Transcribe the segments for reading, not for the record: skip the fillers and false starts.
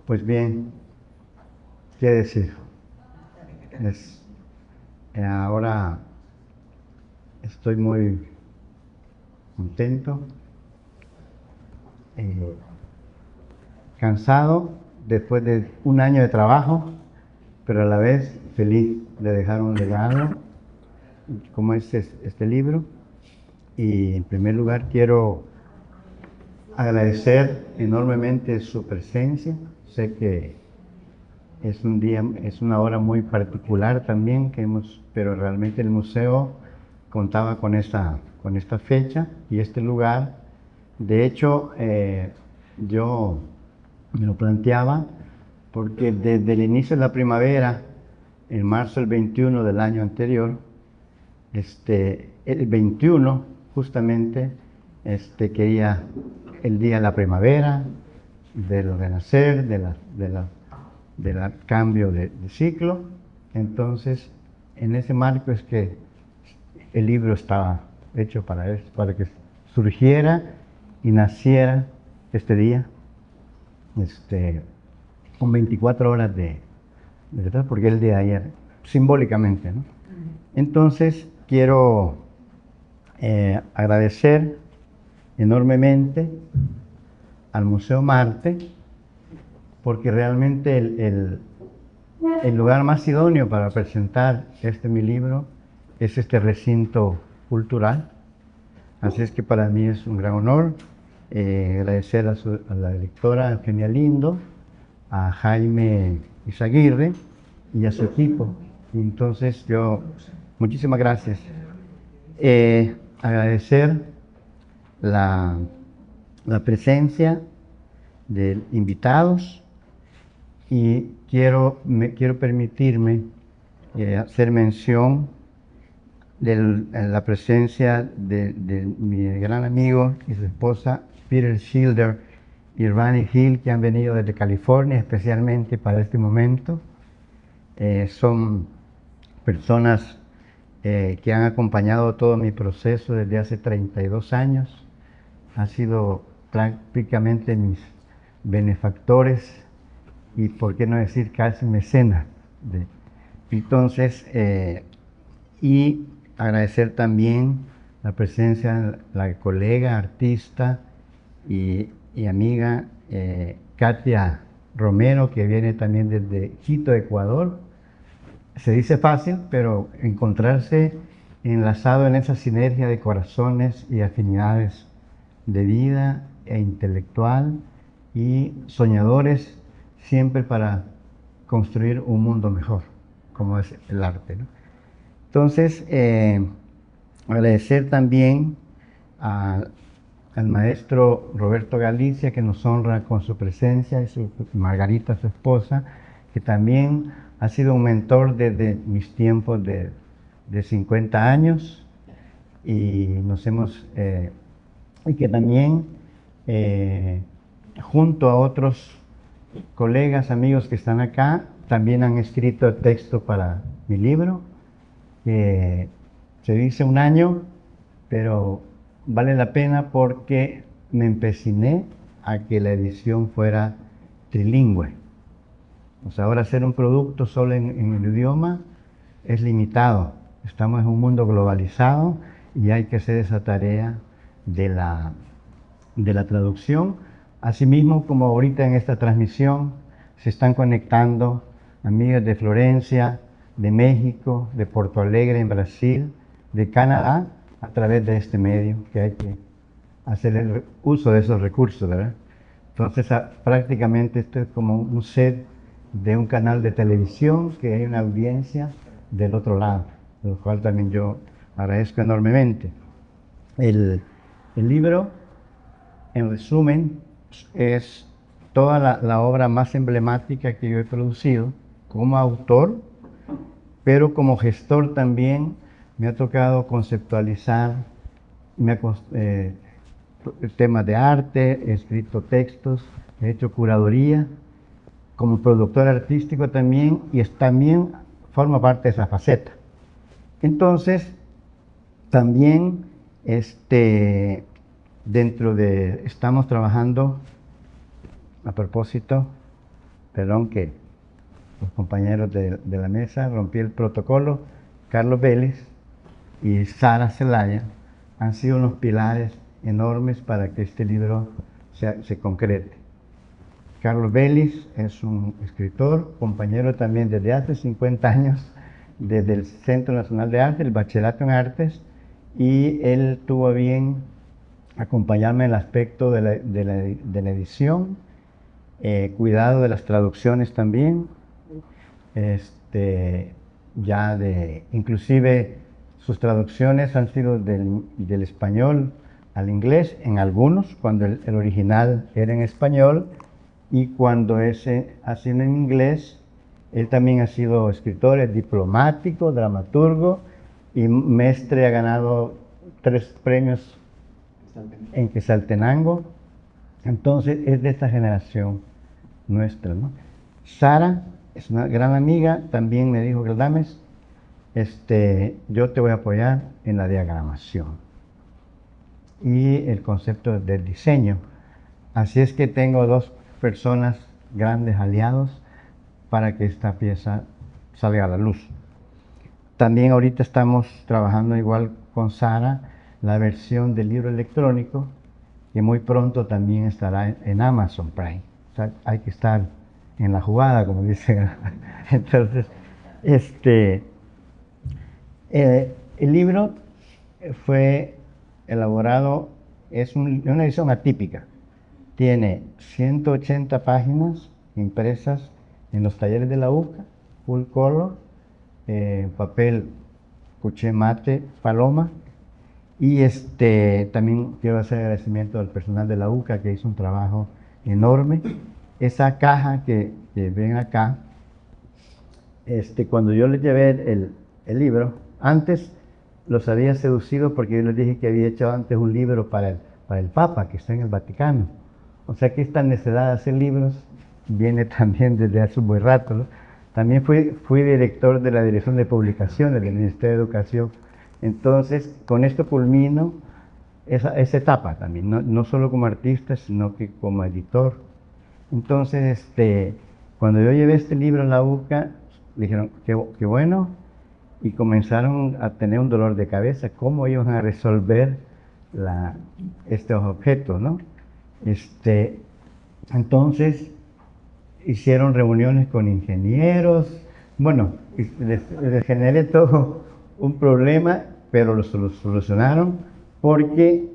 Pues bien, ¿qué decir? Es, ahora estoy muy contento, eh, cansado después de un año de trabajo, pero a la vez feliz de dejar un legado como este libro. Y en primer lugar quiero agradecer enormemente su presencia. Sé que es un día, es una hora muy particular también pero realmente el museo contaba con esta fecha y este lugar. De hecho, yo me lo planteaba porque desde el inicio de la primavera, en marzo del 21 del año anterior, el 21 justamente, quería el día de la primavera, del renacer, del cambio de ciclo. Entonces, en ese marco es que el libro estaba hecho para eso, para que surgiera y naciera este día, este, con 24 horas de verdad, porque el de ayer, simbólicamente, ¿no? Entonces, quiero agradecer enormemente al Museo Marte, porque realmente el lugar más idóneo para presentar mi libro es este recinto cultural. Así es que para mí es un gran honor agradecer a la directora Eugenia Lindo, a Jaime Izaguirre y a su equipo. Y entonces muchísimas gracias. Agradecer la, la presencia de invitados y quiero permitirme hacer mención de la presencia de mi gran amigo y su esposa Peter Schilder y Rani Hill, que han venido desde California especialmente para este momento. Son personas que han acompañado todo mi proceso desde hace 32 años. Han sido prácticamente mis benefactores y, por qué no decir, casi mecenas. Entonces, y agradecer también la presencia de la colega, artista y amiga Katia Romero, que viene también desde Quito, Ecuador. Se dice fácil, pero encontrarse enlazado en esa sinergia de corazones y afinidades de vida e intelectual y soñadores, siempre para construir un mundo mejor, como es el arte, ¿no? Entonces, agradecer también al maestro Roberto Galicia, que nos honra con su presencia, y Margarita, su esposa, que también ha sido un mentor desde mis tiempos de 50 años y y que también junto a otros colegas, amigos que están acá, también han escrito el texto para mi libro, que se dice un año, pero vale la pena porque me empeciné a que la edición fuera trilingüe. O sea, ahora hacer un producto solo en el idioma es limitado. Estamos en un mundo globalizado y hay que hacer esa tarea de la traducción. Asimismo, como ahorita en esta transmisión se están conectando amigos de Florencia, de México, de Porto Alegre en Brasil, de Canadá, a través de este medio, que hay que hacer el uso de esos recursos, ¿verdad? Entonces, prácticamente esto es como un set de un canal de televisión, que hay una audiencia del otro lado, lo cual también yo agradezco enormemente. El libro, en resumen, es toda la obra más emblemática que yo he producido como autor, pero como gestor también me ha tocado conceptualizar temas de arte, he escrito textos, he hecho curaduría, como productor artístico también, y también forma parte de esa faceta. Entonces, también estamos trabajando, a propósito, perdón que los compañeros de la mesa, rompí el protocolo. Carlos Vélez y Sara Zelaya han sido unos pilares enormes para que este libro se concrete. Carlos Vélez es un escritor, compañero también desde hace 50 años, desde el Centro Nacional de Arte, el Bachillerato en Artes, y él tuvo bien acompañarme en el aspecto de la edición, cuidado de las traducciones también, inclusive sus traducciones han sido del español al inglés en algunos, cuando el original era en español, y cuando ese ha sido en inglés. Él también ha sido escritor, es diplomático, dramaturgo, y Mestre ha ganado 3 premios en Quetzaltenango. Entonces es de esta generación nuestra, ¿no? Sara es una gran amiga, también me dijo: Galdames, yo te voy a apoyar en la diagramación y el concepto del diseño. Así es que tengo 2 personas, grandes aliados, para que esta pieza salga a la luz. También ahorita estamos trabajando igual con Sara la versión del libro electrónico, que muy pronto también estará en Amazon Prime. O sea, hay que estar en la jugada, como dicen. Entonces, el libro fue elaborado, es una edición atípica. Tiene 180 páginas impresas en los talleres de la UCA, full color, papel cuché mate, paloma. Y también quiero hacer agradecimiento al personal de la UCA, que hizo un trabajo enorme. Esa caja que ven acá, cuando yo les llevé el libro, antes los había seducido porque yo les dije que había hecho antes un libro para el Papa, que está en el Vaticano. O sea que esta necesidad de hacer libros viene también desde hace un buen rato, ¿no? También fui director de la Dirección de Publicaciones del Ministerio de Educación. Entonces, con esto culmino esa etapa también, no solo como artista, sino que como editor. Entonces, cuando yo llevé este libro a la UCA, dijeron: qué bueno, y comenzaron a tener un dolor de cabeza, cómo iban a resolver estos objetos, ¿no? Entonces, hicieron reuniones con ingenieros, bueno, les generé todo un problema, pero lo solucionaron porque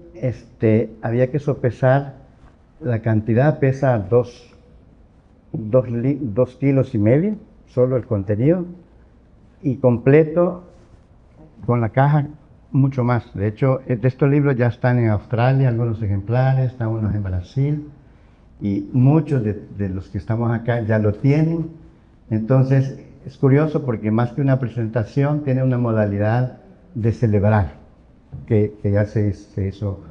había que sopesar la cantidad, pesa 2,5 kilos, solo el contenido, y completo con la caja mucho más. De hecho, estos libros ya están en Australia, algunos ejemplares, están unos en Brasil, y muchos de los que estamos acá ya lo tienen. Entonces es curioso porque más que una presentación tiene una modalidad de celebrar que ya se hizo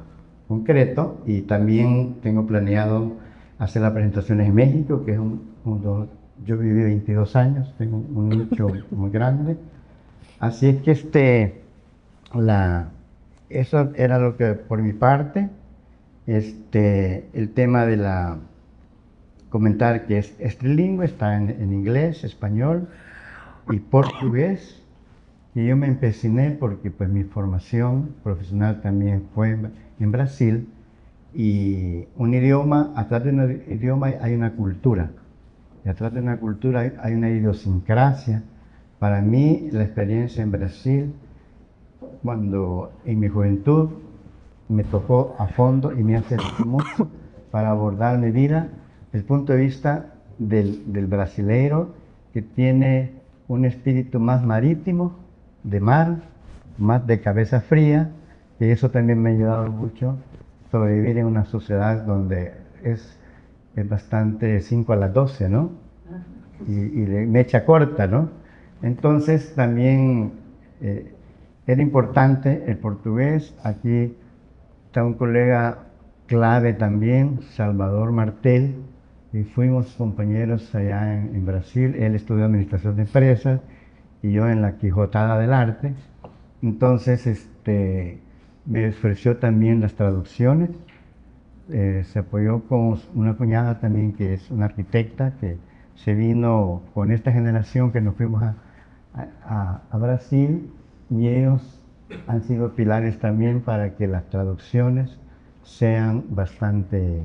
concreto, y también tengo planeado hacer las presentaciones en México, que es yo viví 22 años, tengo un nicho muy grande. Así es que eso era lo que por mi parte. El tema de comentar que es trilingüe, está en inglés, español y portugués. Y yo me empeciné porque pues mi formación profesional también fue en Brasil, y un idioma, atrás de un idioma hay una cultura, y atrás de una cultura hay una idiosincrasia. Para mí la experiencia en Brasil, cuando en mi juventud me tocó a fondo y me hace mucho para abordar mi vida desde el punto de vista del brasileiro, que tiene un espíritu más marítimo, de mar, más de cabeza fría, y eso también me ha ayudado mucho a sobrevivir en una sociedad donde es bastante 5 a las 12, ¿no? Y de mecha corta, ¿no? Entonces también era importante el portugués. Aquí está un colega clave también, Salvador Martel, y fuimos compañeros allá en Brasil. Él estudió Administración de Empresas y yo en la Quijotada del Arte. Entonces me ofreció también las traducciones. Se apoyó con una cuñada también, que es una arquitecta, que se vino con esta generación que nos fuimos a Brasil, y ellos han sido pilares también para que las traducciones sean bastante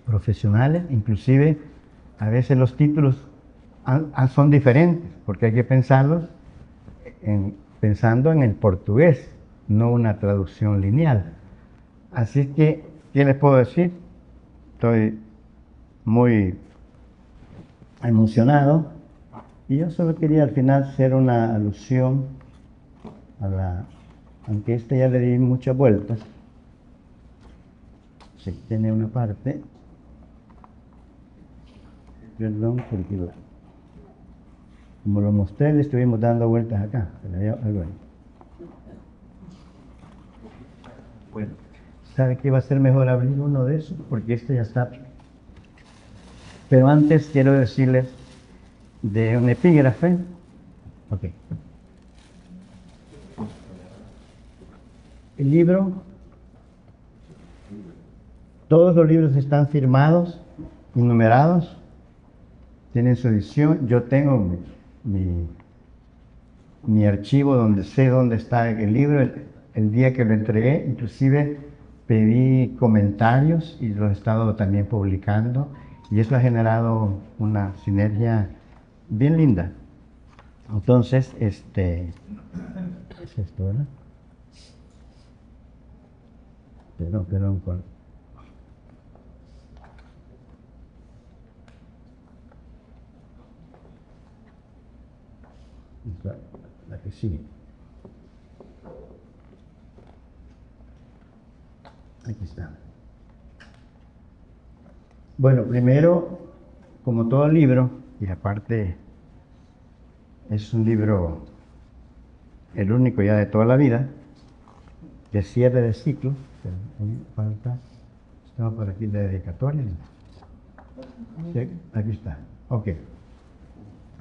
profesionales. Inclusive a veces los títulos son diferentes, porque hay que pensarlos pensando en el portugués, no una traducción lineal. Así que, ¿qué les puedo decir? Estoy muy emocionado, y yo solo quería al final hacer una alusión aunque ya le di muchas vueltas. Sí, tiene una parte, perdón, porque como lo mostré, le estuvimos dando vueltas acá, pero hay algo ahí. Bueno, ¿sabe qué va a ser mejor abrir uno de esos? Porque este ya está. Pero antes quiero decirles de un epígrafe. Ok. El libro, todos los libros están firmados y numerados, tienen su edición. Yo tengo mi archivo donde sé dónde está el libro. El día que lo entregué, inclusive pedí comentarios y los he estado también publicando, y eso ha generado una sinergia bien linda. Entonces, es esto, ¿verdad? Perdón. La que sigue. Aquí está. Bueno, primero, como todo libro, y aparte es un libro, el único ya de toda la vida, de cierre de ciclo, falta, estaba por aquí la dedicatoria. Sí, aquí está. Ok.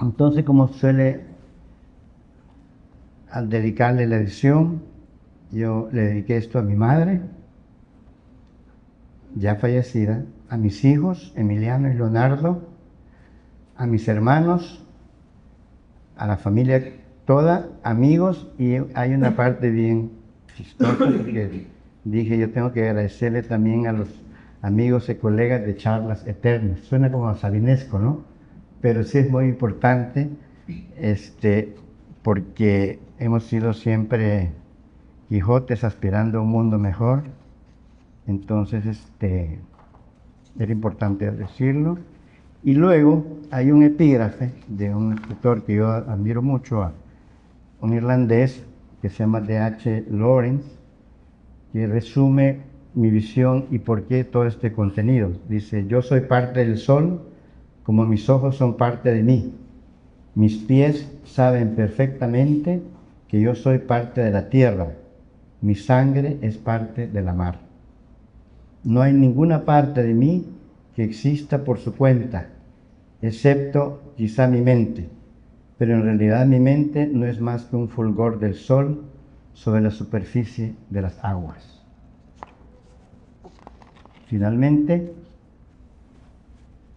Entonces, como suele, al dedicarle la edición, yo le dediqué esto a mi madre, ya fallecida, a mis hijos, Emiliano y Leonardo, a mis hermanos, a la familia toda, amigos, y hay una parte bien chistosa porque dije, yo tengo que agradecerle también a los amigos y colegas de Charlas Eternas. Suena como sabinesco, ¿no? Pero sí es muy importante, porque hemos sido siempre Quijotes aspirando a un mundo mejor. Entonces, era importante decirlo. Y luego hay un epígrafe de un escritor que yo admiro mucho, un irlandés que se llama D.H. Lawrence, que resume mi visión y por qué todo este contenido. Dice: yo soy parte del sol, como mis ojos son parte de mí. Mis pies saben perfectamente que yo soy parte de la tierra. Mi sangre es parte de la mar. No hay ninguna parte de mí que exista por su cuenta, excepto quizá mi mente, pero en realidad mi mente no es más que un fulgor del sol sobre la superficie de las aguas. Finalmente,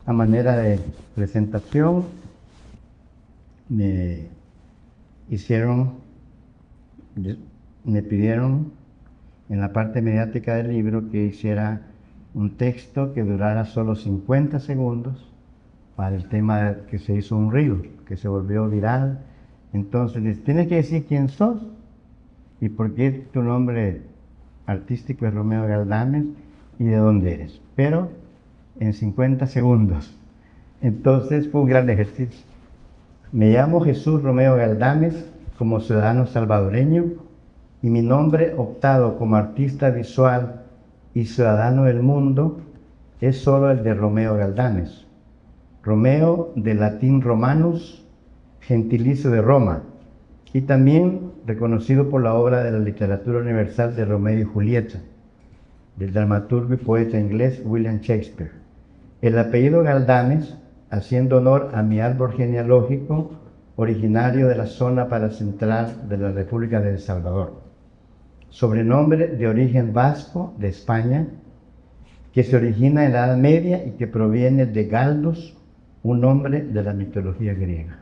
a manera de presentación, me pidieron en la parte mediática del libro que hiciera un texto que durara solo 50 segundos para el tema que se hizo un reel, que se volvió viral. Entonces, tienes que decir quién sos y por qué tu nombre artístico es Romeo Galdames y de dónde eres, pero en 50 segundos. Entonces fue un gran ejercicio. Me llamo Jesús Romeo Galdames, como ciudadano salvadoreño, y mi nombre optado como artista visual y ciudadano del mundo es solo el de Romeo Galdames. Romeo, de latín Romanus, gentilicio de Roma, y también reconocido por la obra de la literatura universal de Romeo y Julieta, del dramaturgo y poeta inglés William Shakespeare. El apellido Galdames, haciendo honor a mi árbol genealógico, originario de la zona paracentral de la República de El Salvador. Sobrenombre de origen vasco de España, que se origina en la Edad Media y que proviene de Galdus, un hombre de la mitología griega.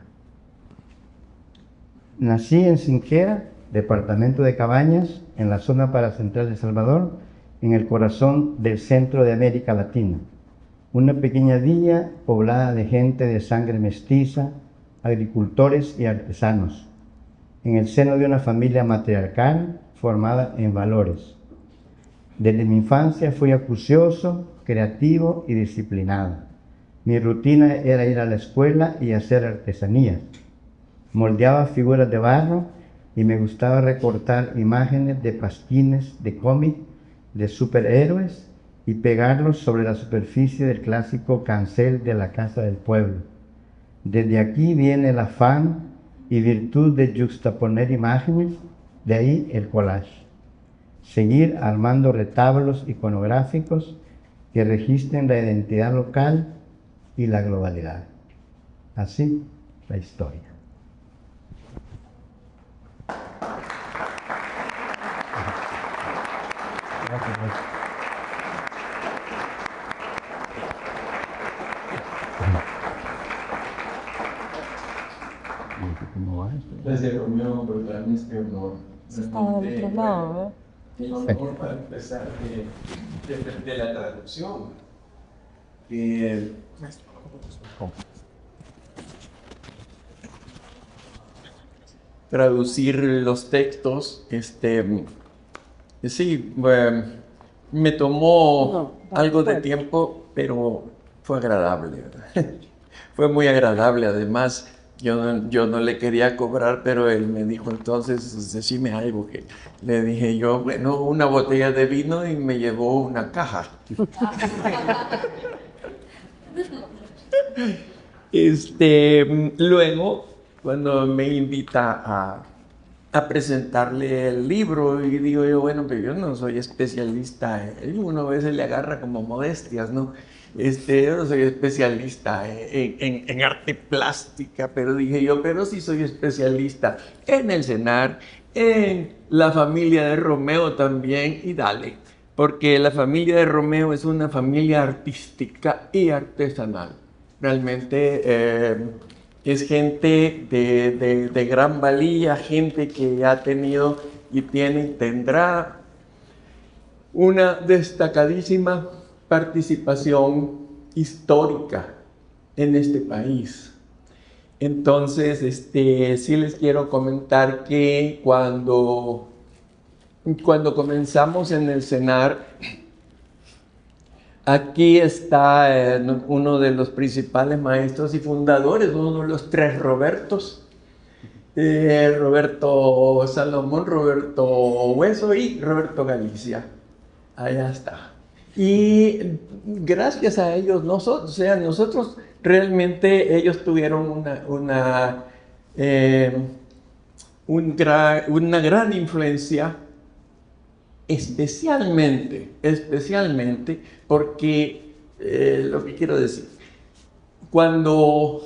Nací en Sinquera, departamento de Cabañas, en la zona paracentral de El Salvador, en el corazón del centro de América Latina. Una pequeña villa poblada de gente de sangre mestiza, agricultores y artesanos, en el seno de una familia matriarcal formada en valores. Desde mi infancia fui acucioso, creativo y disciplinado. Mi rutina era ir a la escuela y hacer artesanías. Moldeaba figuras de barro y me gustaba recortar imágenes de pasquines de cómic de superhéroes y pegarlos sobre la superficie del clásico cancel de la casa del pueblo. Desde aquí viene el afán y virtud de juxtaponer imágenes, de ahí el collage. Seguir armando retablos iconográficos que registren la identidad local y la globalidad. Así la historia. Gracias, Romeo, por darme este honor. Estaba del otro lado, El honor para empezar de la traducción. Traducir los textos, sí, me tomó algo de tiempo, pero fue agradable, ¿verdad? Fue muy agradable. Además, yo no le quería cobrar, pero él me dijo, entonces, decime algo. Que le dije yo, bueno, una botella de vino, y me llevó una caja. Luego, cuando me invita a presentarle el libro, y digo yo, bueno, pero yo no soy especialista, uno a veces le agarra como modestias, ¿no? Yo no soy especialista en arte plástica, pero dije yo, pero sí soy especialista en el CENAR, en la familia de Romeo también, y dale, porque la familia de Romeo es una familia artística y artesanal. Realmente es gente de gran valía, gente que ha tenido y tendrá una destacadísima participación histórica en este país. Entonces, sí les quiero comentar que cuando comenzamos en el CENAR, aquí está uno de los principales maestros y fundadores, uno de los tres Robertos, Roberto Salomón, Roberto Hueso y Roberto Galicia. Allá está. Y gracias a ellos, nosotros realmente, ellos tuvieron una gran influencia, especialmente porque, lo que quiero decir, cuando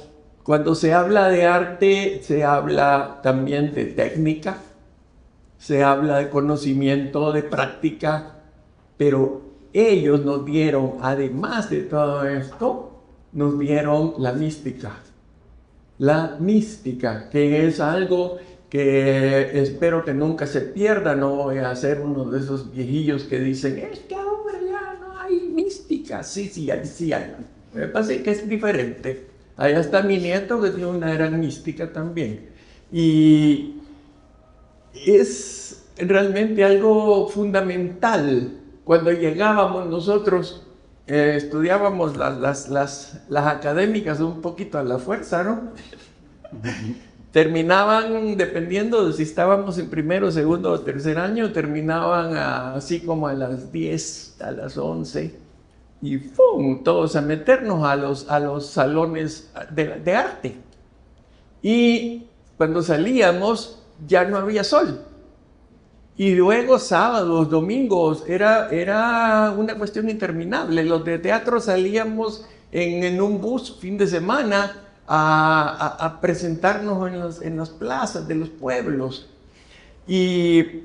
se habla de arte, se habla también de técnica, se habla de conocimiento, de práctica, pero ellos nos dieron, además de todo esto, nos dieron la mística. La mística, que es algo que espero que nunca se pierda. No voy a ser uno de esos viejillos que dicen, es que ahora ya no hay mística. Sí hay. Me parece que es diferente. Allá está mi nieto, que tiene una gran mística también. Y es realmente algo fundamental. Cuando llegábamos nosotros, estudiábamos las académicas un poquito a la fuerza, ¿no? Terminaban, dependiendo de si estábamos en primero, segundo o tercer año, terminaban así como a las 10, a las 11, y ¡pum!, todos a meternos a los salones de arte. Y cuando salíamos ya no había sol. Y luego sábados, domingos, era una cuestión interminable. Los de teatro salíamos en un bus fin de semana a presentarnos en las plazas de los pueblos. Y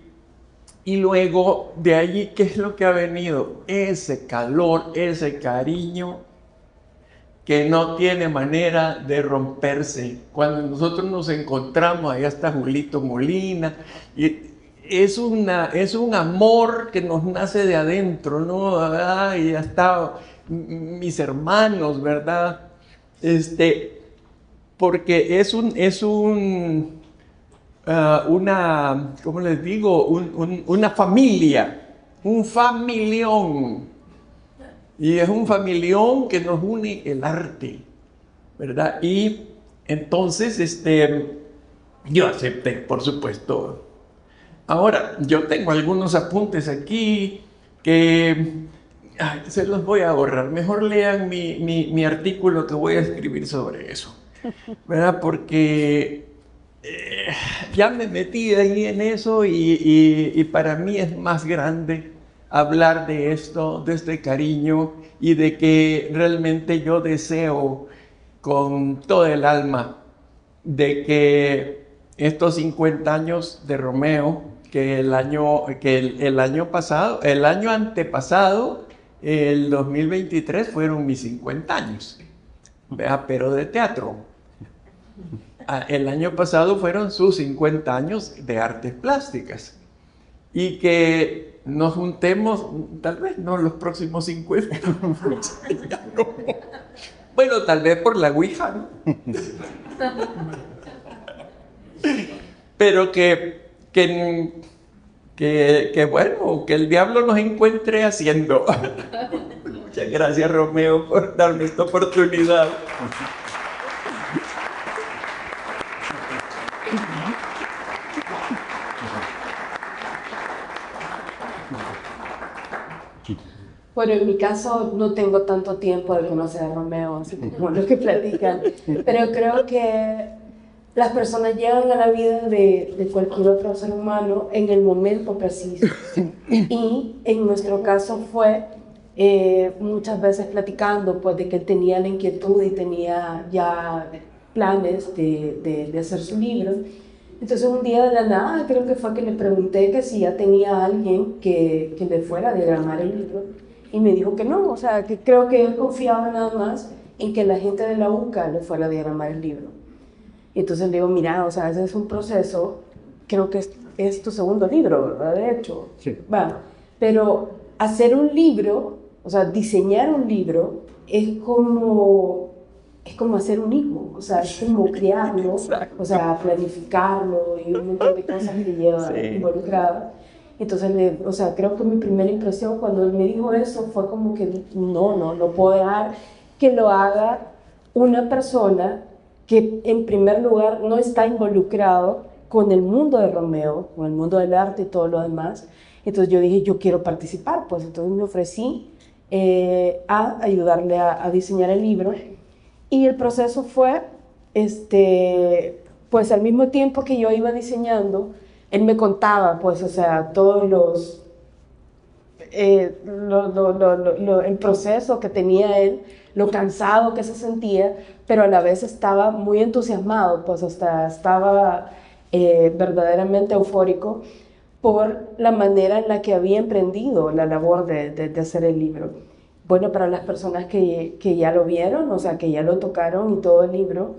luego de allí, ¿qué es lo que ha venido? Ese calor, ese cariño que no tiene manera de romperse. Cuando nosotros nos encontramos, allá está Julito Molina, y es un amor que nos nace de adentro, ¿no? ¿Verdad? Y ya está mis hermanos, ¿verdad? Porque ¿cómo les digo? Una familia, un familión. Y es un familión que nos une el arte, ¿verdad? Y entonces, yo acepté, por supuesto. Ahora, yo tengo algunos apuntes aquí que se los voy a borrar. Mejor lean mi artículo que voy a escribir sobre eso, ¿verdad? Porque ya me metí ahí en eso y para mí es más grande hablar de esto, de este cariño y de que realmente yo deseo con todo el alma de que estos 50 años de Romeo, que el año pasado, el año antepasado, el 2023 fueron mis 50 años, ¿verdad? Pero de teatro. El año pasado fueron sus 50 años de artes plásticas. Y que nos juntemos, tal vez no los próximos 50. No. Bueno, tal vez por la Ouija, ¿no? Pero bueno, que el diablo nos encuentre haciendo. Muchas gracias, Romeo, por darme esta oportunidad. Bueno, en mi caso no tengo tanto tiempo de conocer a Romeo, así como lo que platican, pero creo que las personas llegan a la vida de cualquier otro ser humano en el momento preciso. Y en nuestro caso fue muchas veces platicando, pues, de que él tenía la inquietud y tenía ya planes de hacer su libro. Entonces un día de la nada creo que fue que le pregunté que si ya tenía a alguien que le fuera a diagramar el libro. Y me dijo que no, o sea, que creo que él confiaba nada más en que la gente de la UCA le fuera a diagramar el libro. Y entonces le digo, mira, o sea, ese es un proceso, creo que es tu segundo libro, ¿verdad? De hecho. Sí. Va, pero hacer un libro, o sea, diseñar un libro, es como hacer un hijo, o sea, es como criarlo, o sea, planificarlo y un montón de cosas que lleva involucradas. Entonces, o sea, creo que mi primera impresión cuando él me dijo eso fue como que no puedo dejar que lo haga una persona que en primer lugar no está involucrado con el mundo de Romeo, con el mundo del arte y todo lo demás. Entonces yo dije, yo quiero participar, pues entonces me ofrecí a ayudarle a diseñar el libro. Y el proceso fue, pues al mismo tiempo que yo iba diseñando, él me contaba, pues, o sea, todos el proceso que tenía él, lo cansado que se sentía, pero a la vez estaba muy entusiasmado, pues, hasta estaba verdaderamente eufórico por la manera en la que había emprendido la labor de hacer el libro. Bueno, para las personas que ya lo vieron, o sea, que ya lo tocaron y todo el libro,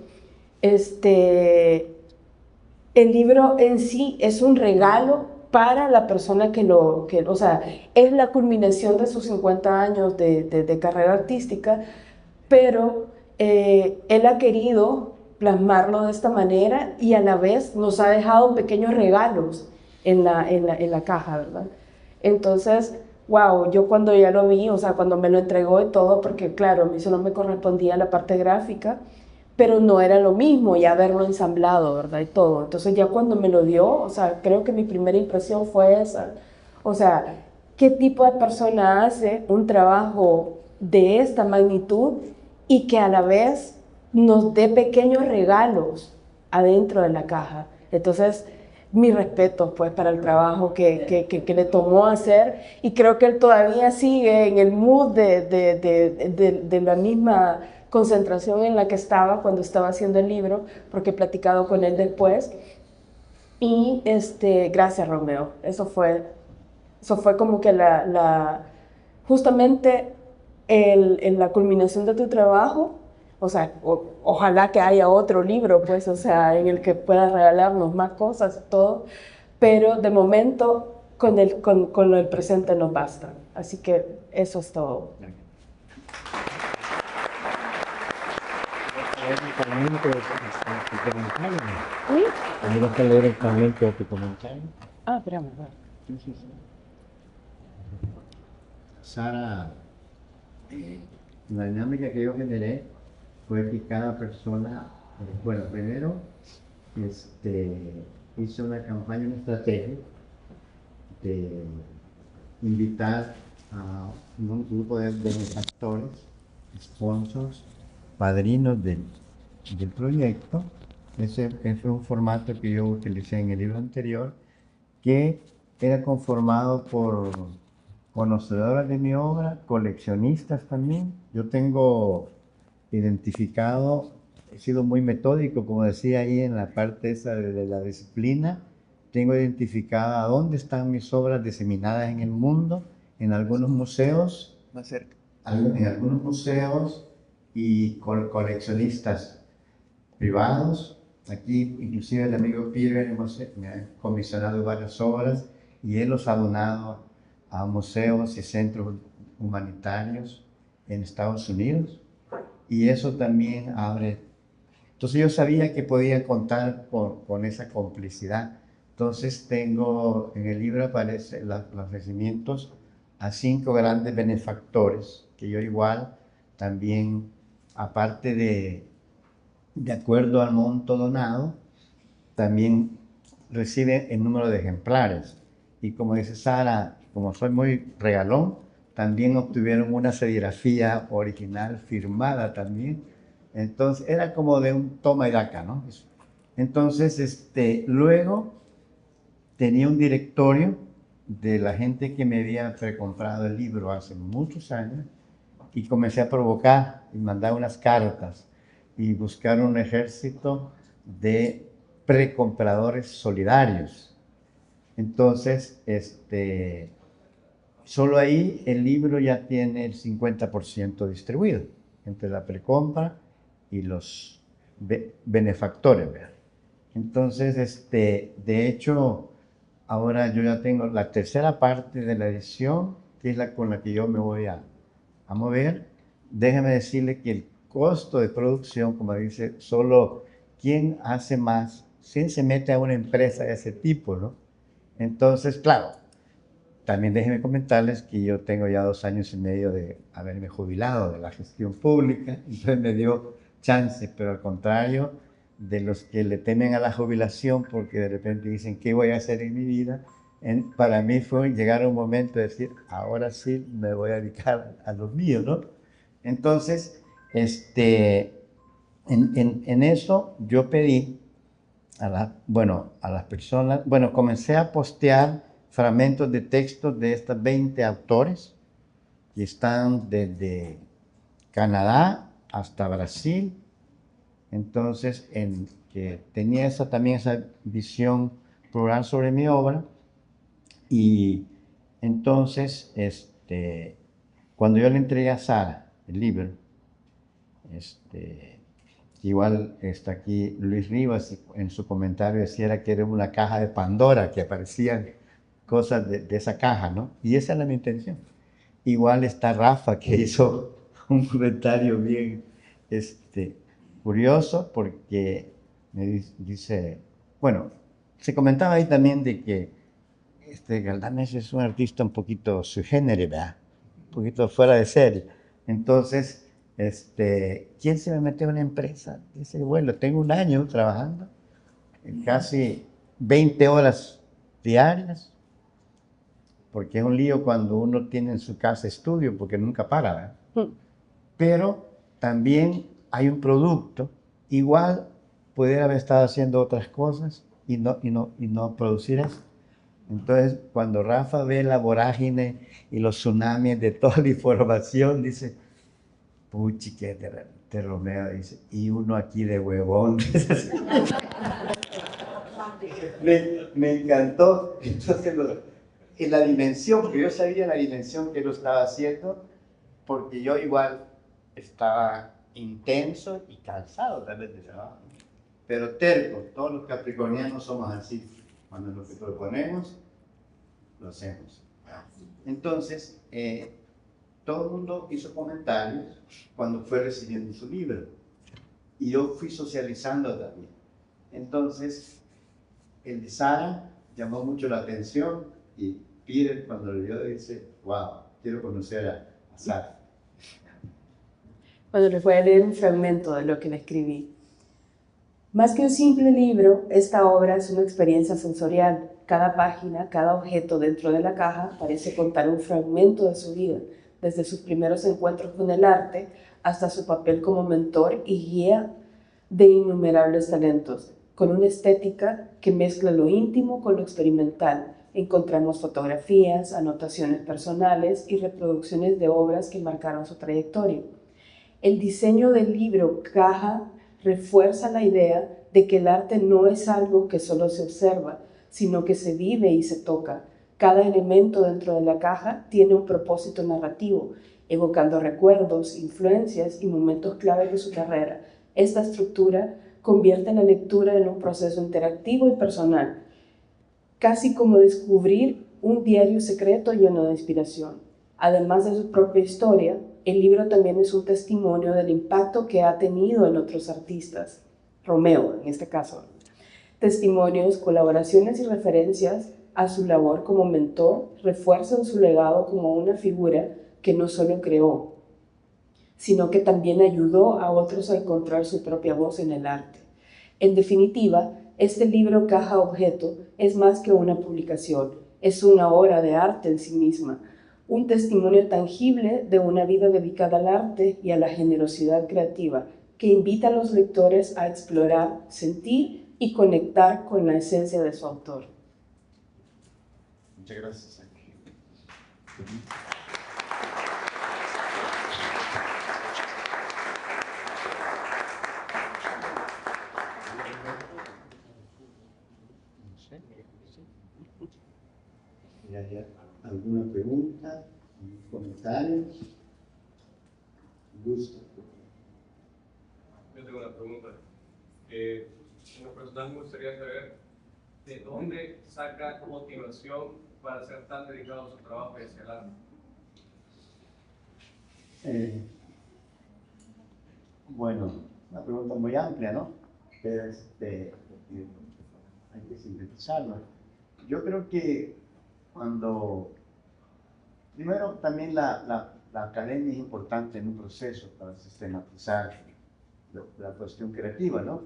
el libro en sí es un regalo para la persona o sea, es la culminación de sus 50 años de carrera artística, pero él ha querido plasmarlo de esta manera y a la vez nos ha dejado pequeños regalos en la caja, ¿verdad? Entonces, wow, yo cuando ya lo vi, o sea, cuando me lo entregó y todo, porque claro, a mí solo me correspondía la parte gráfica, pero no era lo mismo ya verlo ensamblado, ¿verdad? Y todo. Entonces ya cuando me lo dio, o sea, creo que mi primera impresión fue esa. O sea, ¿qué tipo de persona hace un trabajo de esta magnitud y que a la vez nos dé pequeños regalos adentro de la caja? Entonces, mi respeto, pues, para el trabajo que le tomó hacer, y creo que él todavía sigue en el mood de la misma concentración en la que estaba cuando estaba haciendo el libro, porque he platicado con él después. Y gracias, Romeo. Eso fue como que justamente en la culminación de tu trabajo, O sea, ojalá que haya otro libro, pues, o sea, en el que pueda regalarnos más cosas, todo, pero de momento con el presente nos basta. Así que eso es todo. ¿Sí? ¿Me vas a leer el fragmento de tu comentario? Ah, espérame. Sí, sí, sí. Sara, la dinámica que yo generé fue que cada persona, bueno, primero hice una campaña, una estrategia de invitar a un grupo de benefactores, sponsors, padrinos del proyecto. Ese es un formato que yo utilicé en el libro anterior, que era conformado por conocedores de mi obra, coleccionistas también. Yo tengo identificado, he sido muy metódico, como decía ahí en la parte esa de la disciplina. Tengo identificada dónde están mis obras diseminadas en el mundo, en algunos museos, Más cerca. en algunos museos y coleccionistas privados. Aquí, inclusive el amigo Peter me ha comisionado varias obras y él los ha donado a museos y centros humanitarios en Estados Unidos. Y eso también abre. Entonces yo sabía que podía contar con esa complicidad. Entonces tengo, en el libro aparecen los ofrecimientos a 5 grandes benefactores, que yo igual también, aparte de acuerdo al monto donado, también reciben el número de ejemplares. Y como dice Sara, como soy muy regalón, también obtuvieron una serigrafía original firmada también. Entonces era como de un toma y daca, ¿no? Entonces, luego tenía un directorio de la gente que me había precomprado el libro hace muchos años y comencé a provocar y mandar unas cartas y buscar un ejército de precompradores solidarios. Entonces, solo ahí el libro ya tiene el 50% distribuido entre la precompra y los benefactores, ¿verdad? Entonces, de hecho, ahora yo ya tengo la tercera parte de la edición, que es la con la que yo me voy a mover. Déjeme decirle que el costo de producción, como dice, solo quien hace más, si se mete a una empresa de ese tipo, ¿no? Entonces, claro, también déjenme comentarles que yo tengo ya 2 años y medio de haberme jubilado de la gestión pública, entonces me dio chance, pero al contrario de los que le temen a la jubilación porque de repente dicen, ¿qué voy a hacer en mi vida? Para mí fue llegar a un momento de decir, ahora sí me voy a dedicar a lo mío, ¿no? Entonces, en eso yo pedí a las personas, comencé a postear fragmentos de textos de estos 20 autores que están desde Canadá hasta Brasil. Entonces, que tenía también esa visión plural sobre mi obra. Y entonces, cuando yo le entregué a Sara el libro, igual está aquí Luis Rivas, en su comentario decía que era una caja de Pandora, que aparecían cosas de esa caja, ¿no? Y esa era mi intención. Igual está Rafa, que hizo un comentario bien curioso, porque me dice, bueno, se comentaba ahí también de que Galdames es un artista un poquito sui generis, ¿verdad? Un poquito fuera de serie. Entonces, ¿quién se me metió en una empresa? Dice, bueno, tengo 1 año trabajando, casi 20 horas diarias, porque es un lío cuando uno tiene en su casa estudio, porque nunca para, ¿verdad? Pero también hay un producto, igual pudiera haber estado haciendo otras cosas y no producir eso. Entonces, cuando Rafa ve la vorágine y los tsunamis de toda la información, dice, puchi, que te Romeo, dice, y uno aquí de huevón. me encantó. Entonces, en la dimensión, porque yo sabía la dimensión que lo estaba haciendo, porque yo igual estaba intenso y cansado tal vez de trabajo, pero terco. Todos los capricornianos somos así. Cuando lo que proponemos, lo hacemos. Entonces, todo el mundo hizo comentarios cuando fue recibiendo su libro. Y yo fui socializando también. Entonces, el de Sara llamó mucho la atención y Peter cuando lo vio dice, wow, quiero conocer a Sara. Bueno, les voy a leer un fragmento de lo que le escribí. Más que un simple libro, esta obra es una experiencia sensorial. Cada página, cada objeto dentro de la caja parece contar un fragmento de su vida, desde sus primeros encuentros con el arte hasta su papel como mentor y guía de innumerables talentos. Con una estética que mezcla lo íntimo con lo experimental, encontramos fotografías, anotaciones personales y reproducciones de obras que marcaron su trayectoria. El diseño del libro caja refuerza la idea de que el arte no es algo que solo se observa, sino que se vive y se toca. Cada elemento dentro de la caja tiene un propósito narrativo, evocando recuerdos, influencias y momentos clave de su carrera. Esta estructura convierte la lectura en un proceso interactivo y personal, casi como descubrir un diario secreto lleno de inspiración. Además de su propia historia, el libro también es un testimonio del impacto que ha tenido en otros artistas, Romeo en este caso. Testimonios, colaboraciones y referencias a su labor como mentor refuerzan su legado como una figura que no solo creó, sino que también ayudó a otros a encontrar su propia voz en el arte. En definitiva, este libro Caja Objeto es más que una publicación, es una obra de arte en sí misma, un testimonio tangible de una vida dedicada al arte y a la generosidad creativa, que invita a los lectores a explorar, sentir y conectar con la esencia de su autor. Muchas gracias. ¿Hay alguna pregunta? ¿Comentario? Gusto. Yo tengo una pregunta. En lo personal me gustaría saber de dónde saca motivación para ser tan dedicado a su trabajo y hacia el arte. Bueno, una pregunta muy amplia, ¿no? Pero hay que sintetizarlo. Yo creo que cuando, primero también la academia es importante en un proceso para sistematizar la cuestión creativa, ¿no?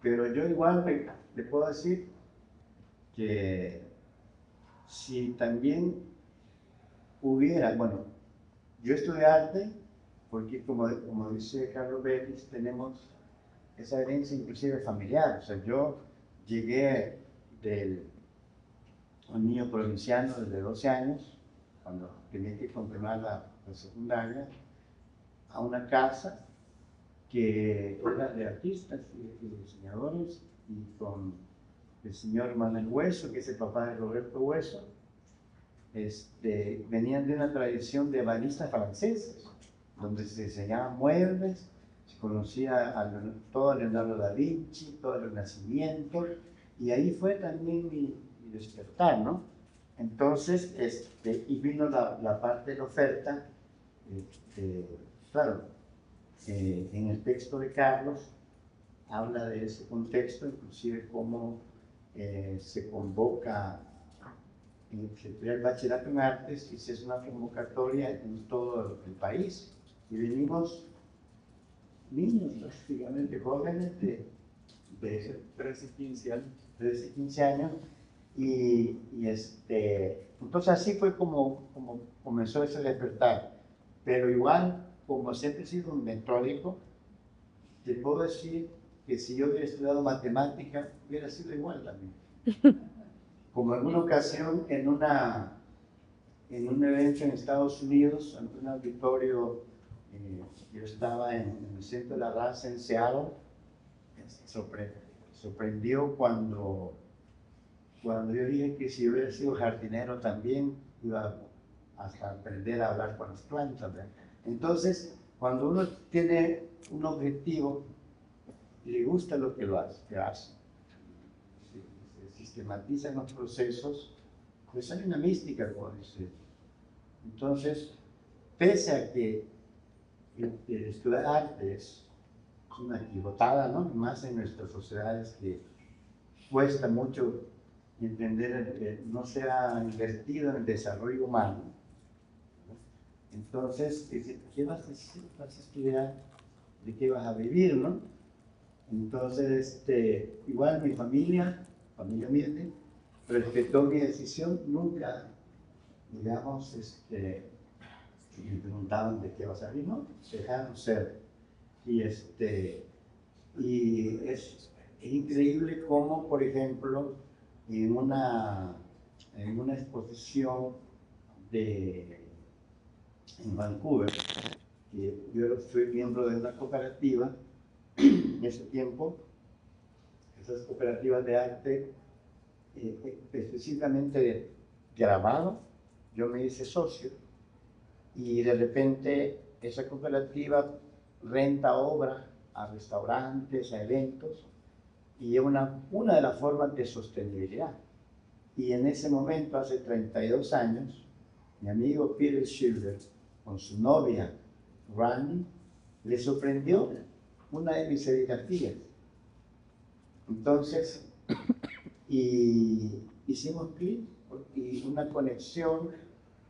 Pero yo igual le puedo decir que si también hubiera, bueno, yo estudié arte porque como dice Carlos Vélez, tenemos esa herencia inclusive familiar. O sea, yo llegué un niño provinciano desde 12 años, cuando tenía que continuar la secundaria, a una casa que era de artistas y diseñadores, y con el señor Manuel Hueso, que es el papá de Roberto Hueso, venían de una tradición de ebanistas franceses, donde se diseñaban muebles, se conocía todo Leonardo da Vinci, todo el Renacimiento, y ahí fue también mi despertar, ¿no? Entonces, y vino la parte de la oferta, claro, en el texto de Carlos habla de ese contexto, inclusive cómo se convoca el bachillerato en artes y se hace una convocatoria en todo el país. Y venimos niños, prácticamente jóvenes de 13, 15 años. 13, 15 años. Entonces así fue como comenzó ese despertar. Pero igual, como siempre he sido un metódico, te puedo decir que si yo hubiera estudiado matemática, hubiera sido igual también. Como en una ocasión, en un evento en Estados Unidos, en un auditorio, yo estaba en el Centro de la Raza en Seattle, sorprendió cuando yo dije que si hubiera sido jardinero también iba hasta aprender a hablar con las plantas, ¿verdad? Entonces, cuando uno tiene un objetivo y le gusta lo que hace, se sistematizan los procesos, pues hay una mística, como dice. Entonces, pese a que estudiar arte es una equivotada, ¿no? Más en nuestras sociedades que cuesta mucho entender que no se ha invertido en el desarrollo humano. Entonces, ¿qué vas a hacer? ¿Vas a estudiar? ¿De qué vas a vivir, no? Entonces, igual mi familia humilde, respetó mi decisión, nunca, digamos, me preguntaban de qué vas a vivir, ¿no? Se dejaron ser. Y es increíble cómo, por ejemplo, en una exposición en Vancouver, que yo fui miembro de una cooperativa en ese tiempo, esas cooperativas de arte, específicamente de grabado, yo me hice socio y de repente esa cooperativa renta obra a restaurantes, a eventos, y es una de las formas de sostenibilidad. Y en ese momento, hace 32 años, mi amigo Peter Schilder, con su novia Rani, le sorprendió una de mis serigrafías. Entonces, y hicimos clic y una conexión.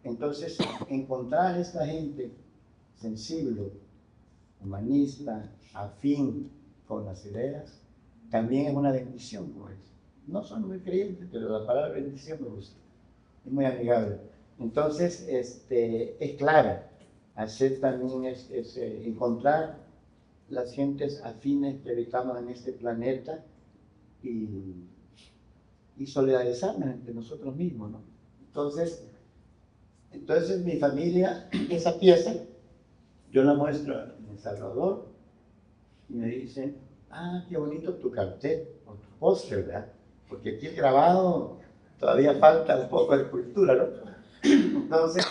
Entonces, encontrar a esta gente sensible, humanista, afín con las ideas, también es una bendición, pues. No son muy creyentes, pero la palabra bendición me gusta, es muy amigable. Entonces, es clave hacer también encontrar las gentes afines que habitamos en este planeta y solidarizarnos entre nosotros mismos, ¿no? Entonces mi familia, esa pieza, yo la muestro en El Salvador y me dicen, ah, qué bonito tu cartel o tu póster, ¿verdad? Porque aquí el grabado todavía falta un poco de cultura, ¿no? Entonces,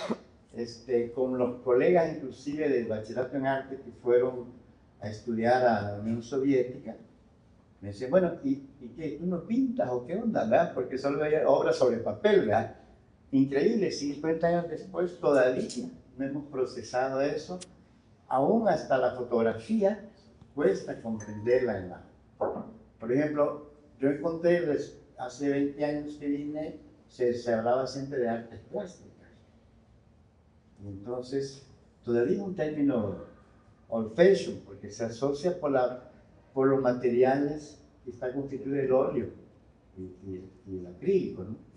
con los colegas inclusive del bachillerato en arte que fueron a estudiar a la Unión Soviética, me dicen, bueno, ¿y qué? ¿Tú no pintas o qué onda, verdad? Porque solo hay obras sobre papel, ¿verdad? Increíble, 50 años después todavía no hemos procesado eso. Aún hasta la fotografía cuesta comprenderla. Por ejemplo, yo encontré, hace 20 años que vine, se hablaba siempre de artes plásticas. Y entonces, todavía es un término old fashion, porque se asocia por los materiales que está constituido el óleo y el acrílico, ¿no?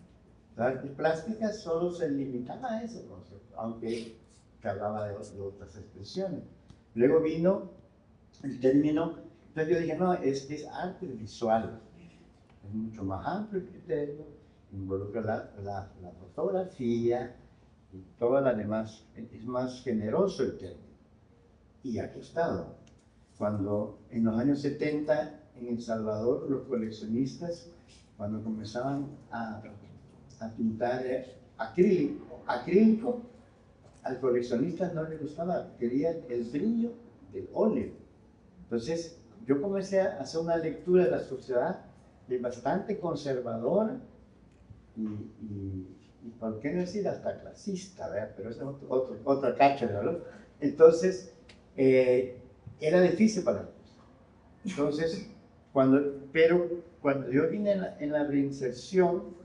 Las artes plásticas solo se limitaba a ese concepto, aunque se hablaba de otras expresiones. Luego vino el término, entonces yo dije, no, es que es arte visual, es mucho más amplio el criterio, involucra la fotografía y todas las demás, es más generoso el término. Y ha costado. Cuando en los años 70 en El Salvador los coleccionistas, cuando comenzaban a pintar acrílico, al coleccionista no le gustaba, quería el brillo del óleo. Entonces yo comencé a hacer una lectura de la sociedad bastante conservadora y por qué no decir hasta clasista, ¿verdad? Pero esa es otra cátedra, ¿no? Entonces era difícil para nosotros. Entonces, pero cuando yo vine en la reinserción,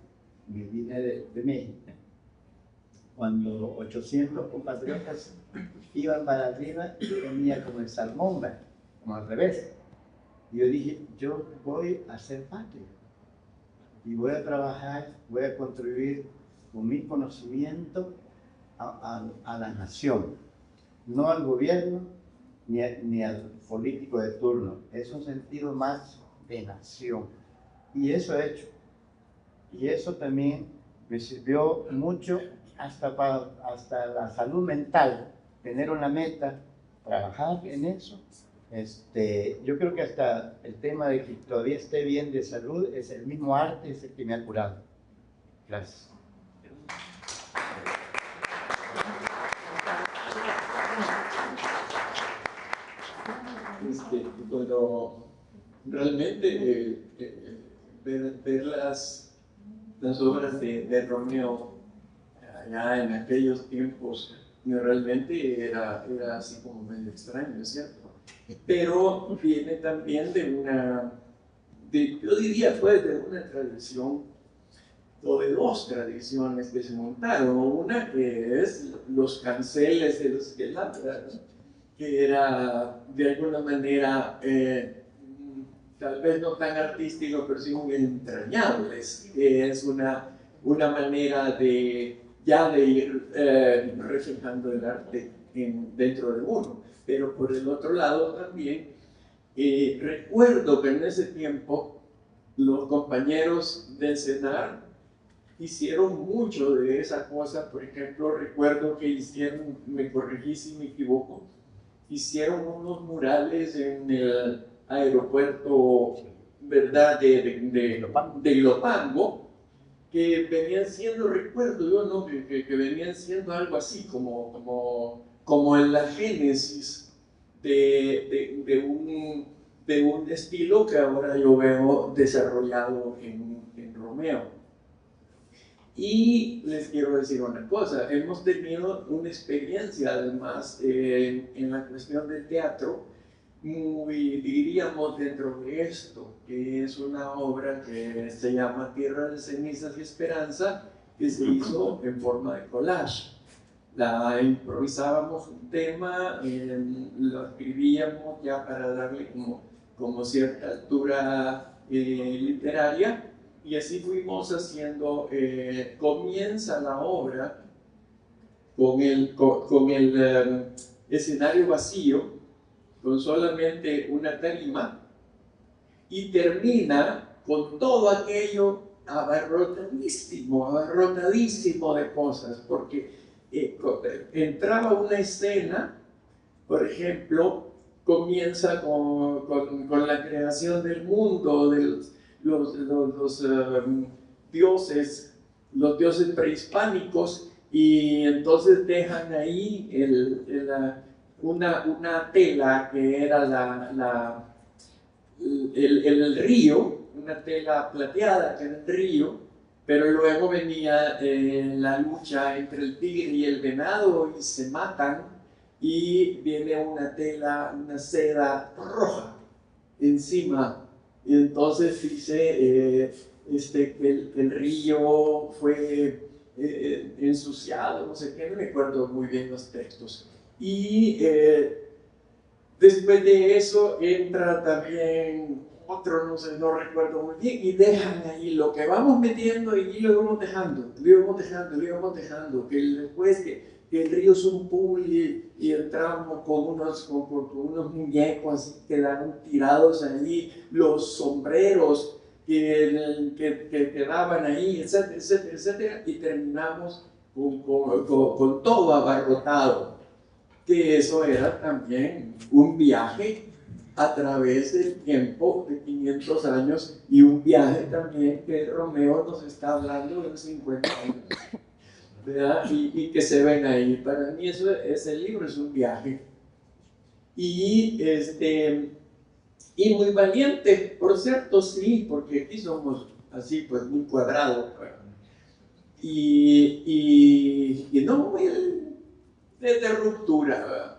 me vine de México, cuando 800 compatriotas iban para arriba, yo venía como el salmón, como al revés. Y yo dije, yo voy a ser patria y voy a trabajar, voy a contribuir con mi conocimiento a la nación, no al gobierno ni al político de turno. Es un sentido más de nación. Y eso he hecho. Y eso también me sirvió mucho hasta la salud mental, tener una meta, trabajar en eso. Yo creo que hasta el tema de que todavía esté bien de salud es el mismo arte, es el que me ha curado. Gracias. Cuando realmente ver las obras de Romeo allá en aquellos tiempos realmente era así como medio extraño, ¿es cierto? Pero viene también yo diría pues de una tradición, o de dos tradiciones que se montaron. Una que es los canceles de los Esquelapta, que era de alguna manera tal vez no tan artístico, pero sí muy entrañables, que es una manera de ir reflejando el arte dentro de uno. Pero por el otro lado también, recuerdo que en ese tiempo los compañeros del CENAR hicieron mucho de esa cosa. Por ejemplo, recuerdo que hicieron, me corregí si me equivoco, hicieron unos murales en el aeropuerto, ¿verdad?, de Ilopango, que venían siendo, recuerdo yo, ¿no?, que venían siendo algo así, como en la génesis de un estilo que ahora yo veo desarrollado en Romeo. Y les quiero decir una cosa, hemos tenido una experiencia además en la cuestión del teatro, muy, diríamos, dentro de esto, que es una obra que se llama Tierra de Cenizas y Esperanza, que se hizo en forma de collage. La improvisábamos un tema, lo escribíamos ya para darle como cierta altura literaria, y así fuimos haciendo. Comienza la obra con el escenario vacío, con solamente una tarima, y termina con todo aquello abarrotadísimo de cosas, porque entraba una escena, por ejemplo, comienza con la creación del mundo, de los dioses prehispánicos, y entonces dejan ahí una tela que era el río, una tela plateada que era el río, pero luego venía la lucha entre el tigre y el venado y se matan, y viene una tela, una seda roja encima, y entonces dice que el río fue ensuciado, no sé qué, no me acuerdo muy bien los textos. Y después de eso entra también otro, no sé, no recuerdo muy bien, y dejan ahí lo que vamos metiendo y lo íbamos dejando, que después que el río es un pool y entramos con unos muñecos que quedaron tirados ahí, los sombreros que quedaban ahí, etcétera, etcétera, etcétera, y terminamos con todo abarrotado. Que eso era también un viaje a través del tiempo de 500 años, y un viaje también que Romeo nos está hablando de 50 años, ¿verdad? Y que se ven ahí. Para mí ese libro es un viaje. Y muy valiente, por cierto, sí, porque aquí somos así, pues muy cuadrados. Y no, es de ruptura, ¿verdad?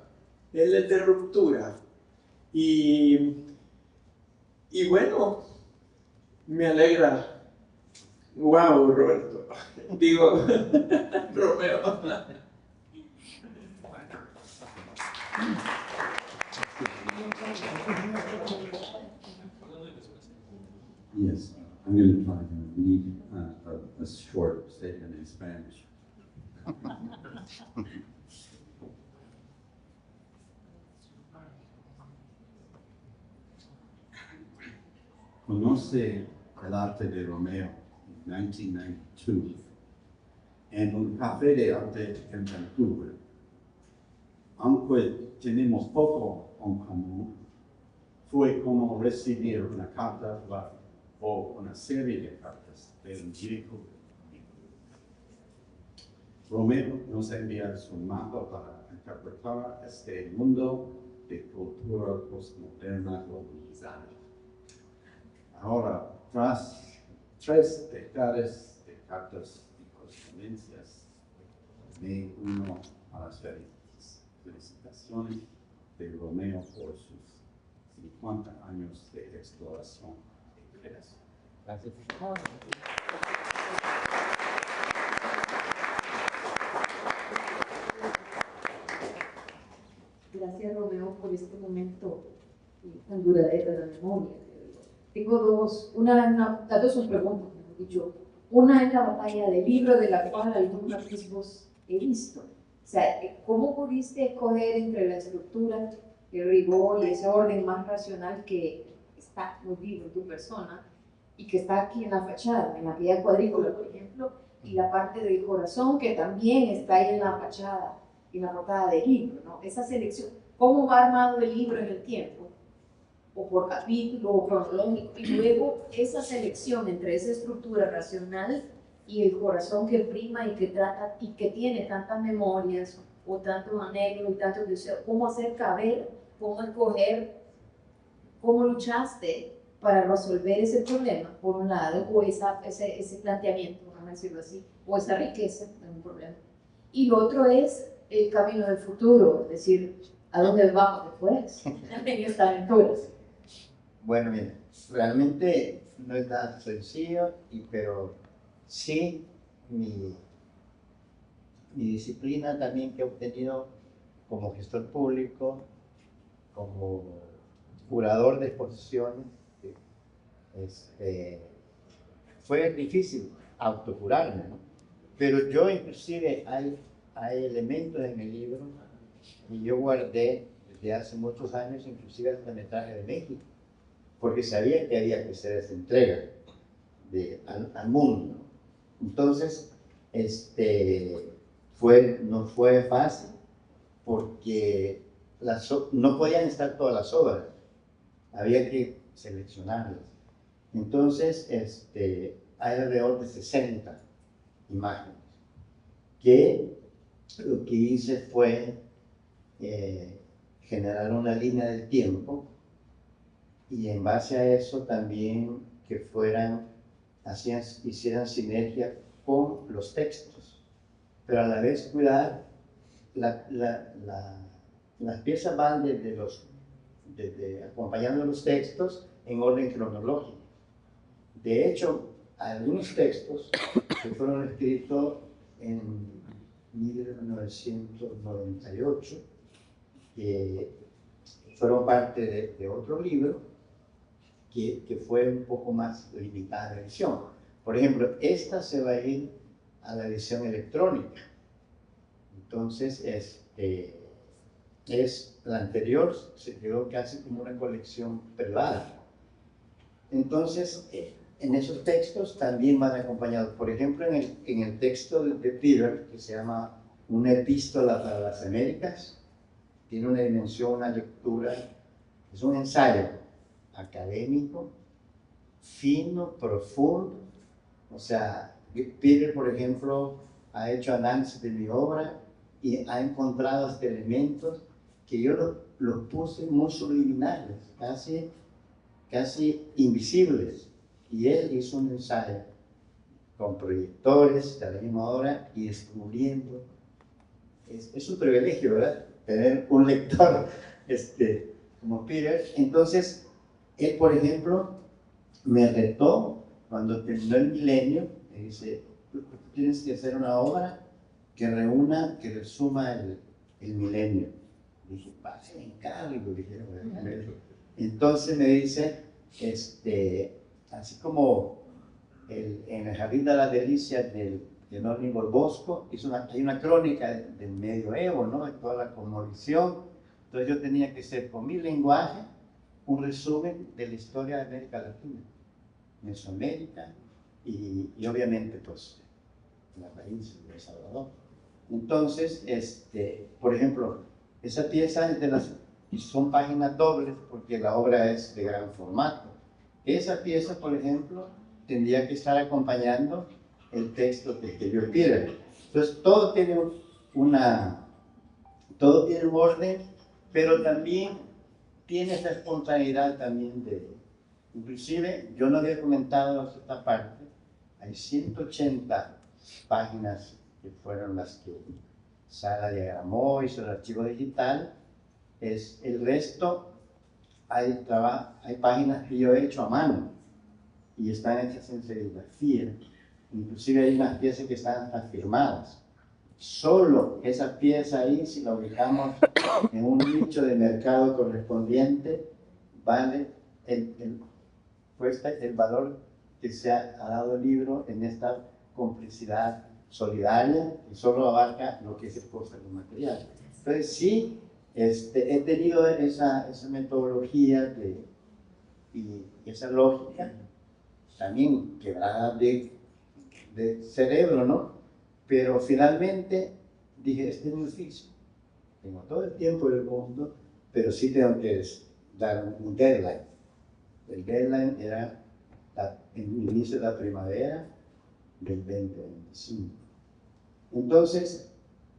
Él es de ruptura. Y bueno, me alegra. Wow, Roberto. Digo, Romeo. Yes, I'm going to try to read a short statement in Spanish. Conoce el arte de Romeo en 1992 en un café de arte en Vancouver. Aunque tenemos poco en común, fue como recibir una carta o una serie de cartas de un viejo amigo. Romeo nos envía su mapa para interpretar este mundo de cultura postmoderna globalizada. Ahora, tras 3 décadas de cartas y correspondencias, me uno a las felicitaciones de Romeo por sus 50 años de exploración y creación. Gracias. Gracias, Romeo, por este momento tan duradero de la memoria. Tengo las dos son preguntas, mejor dicho. Una es la batalla del libro, de la cual algunos atisbos he visto. O sea, ¿cómo pudiste escoger entre la estructura, el rigor y ese orden más racional que está muy vivo en tu persona y que está aquí en la fachada, en la aquella cuadrícula, por ejemplo, y la parte del corazón que también está ahí en la fachada, en la portada del libro, ¿no? Esa selección, ¿cómo va armado el libro en el tiempo? O por capítulo, o cronológico, y luego esa selección entre esa estructura racional y el corazón que prima y que trata y que tiene tantas memorias o tantos anhelos y tantos deseos, ¿cómo hacer caber, cómo escoger, cómo luchaste para resolver ese problema, por un lado, o ese planteamiento, vamos a decirlo así, o esa riqueza de un problema? Y lo otro es el camino del futuro, es decir, ¿a dónde vamos después en esta aventura? Bueno, mira, realmente no es nada sencillo, pero sí mi disciplina también que he obtenido como gestor público, como curador de exposiciones, fue difícil autocurarme, ¿no? Pero yo inclusive hay elementos en el libro y yo guardé desde hace muchos años, inclusive hasta me traje de México, porque sabía que había que hacer esa entrega al mundo, ¿no? Entonces, no fue fácil porque no podían estar todas las obras, había que seleccionarlas. Entonces, hay alrededor de 60 imágenes que lo que hice fue generar una línea del tiempo y en base a eso también que hicieran sinergia con los textos, pero a la vez cuidar las piezas van acompañando los textos en orden cronológico. De hecho, algunos textos que fueron escritos en 1998, que fueron parte de otro libro, que fue un poco más limitada la edición. Por ejemplo, esta se va a ir a la edición electrónica. Entonces, la anterior se quedó casi como una colección privada. Entonces, en esos textos también van acompañados. Por ejemplo, en el texto de Peter, que se llama Una epístola para las Américas, tiene una dimensión, una lectura, es un ensayo académico, fino, profundo. O sea, Peter, por ejemplo, ha hecho análisis de mi obra y ha encontrado elementos que yo los puse muy subliminales, casi invisibles. Y él hizo un ensayo con proyectores de la misma hora y descubriendo. Es un privilegio, ¿verdad? Tener un lector como Peter. Entonces, él, por ejemplo, me retó cuando terminó el milenio. Me dice, tú tienes que hacer una obra que resuma el milenio. Dije, pase en cargo, dije. Entonces me dice, así como en el Jardín de las Delicias de Jerónimo Bosco, hay una crónica del medioevo, ¿no? De toda la cosmovisión. Entonces yo tenía que hacer con mi lenguaje un resumen de la historia de América Latina, Mesoamérica y obviamente pues la país de El Salvador. Entonces, por ejemplo, esa pieza son páginas dobles porque la obra es de gran formato. Esa pieza, por ejemplo, tendría que estar acompañando el texto que yo quiera. Entonces, todo tiene un orden pero también tiene esa espontaneidad también inclusive, yo no había comentado esta parte, hay 180 páginas que fueron las que Sara diagramó, hizo el archivo digital, el resto hay páginas que yo he hecho a mano y están hechas en serigrafía, inclusive hay unas piezas que están hasta firmadas. Solo esa pieza ahí, si la ubicamos en un nicho de mercado correspondiente, vale cuesta el valor que se ha dado el libro en esta complicidad solidaria que solo abarca lo que es el costo de lo material. Entonces sí, he tenido esa metodología y esa lógica también quebrada de cerebro, ¿no? Pero finalmente dije, este es muy difícil. Tengo todo el tiempo del mundo, pero sí tengo que dar un deadline. El deadline era el inicio de la primavera del 2025. Entonces,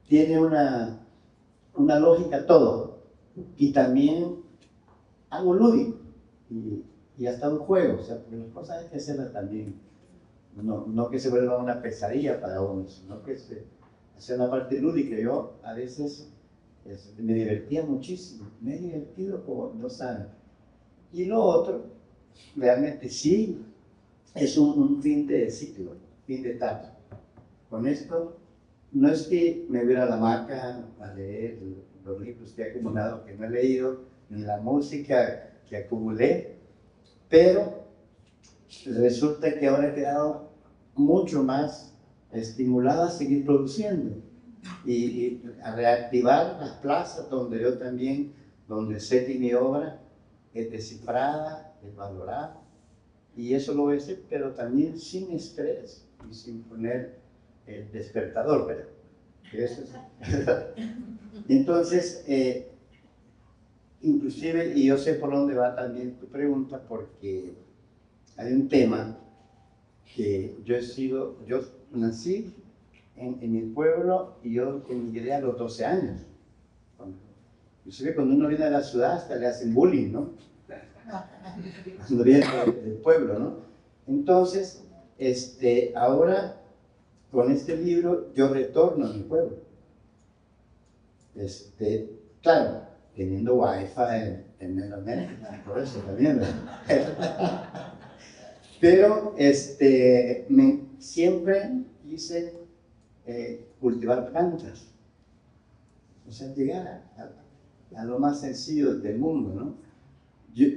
tiene una lógica todo. Y también algo lúdico. Y hasta un juego. O sea, porque las cosas hay que hacerlas también. No que se vuelva una pesadilla para uno, sino que sea una parte lúdica. Yo a veces me divertía muchísimo. Me he divertido como no saben. Y lo otro, realmente sí, es un fin de ciclo, fin de etapa. Con esto, no es que me voy a la hamaca a leer los libros que he acumulado, que no he leído, ni la música que acumulé, pero resulta que ahora he quedado mucho más estimulado a seguir produciendo y a reactivar las plazas donde yo también, donde sé que mi obra es descifrada, es valorada, y eso lo voy a hacer, pero también sin estrés y sin poner el despertador, ¿verdad? Eso es. Entonces, inclusive, y yo sé por dónde va también tu pregunta, porque hay un tema que yo nací en mi pueblo y yo emigré a los 12 años. Inclusive cuando uno viene de la ciudad hasta le hacen bullying, ¿no? Cuando viene del pueblo, ¿no? Entonces, ahora con este libro yo retorno a mi pueblo. Claro, teniendo wifi en el América, por eso también. Pero siempre quise cultivar plantas. O sea, llegar a lo más sencillo del mundo, ¿no? Yo,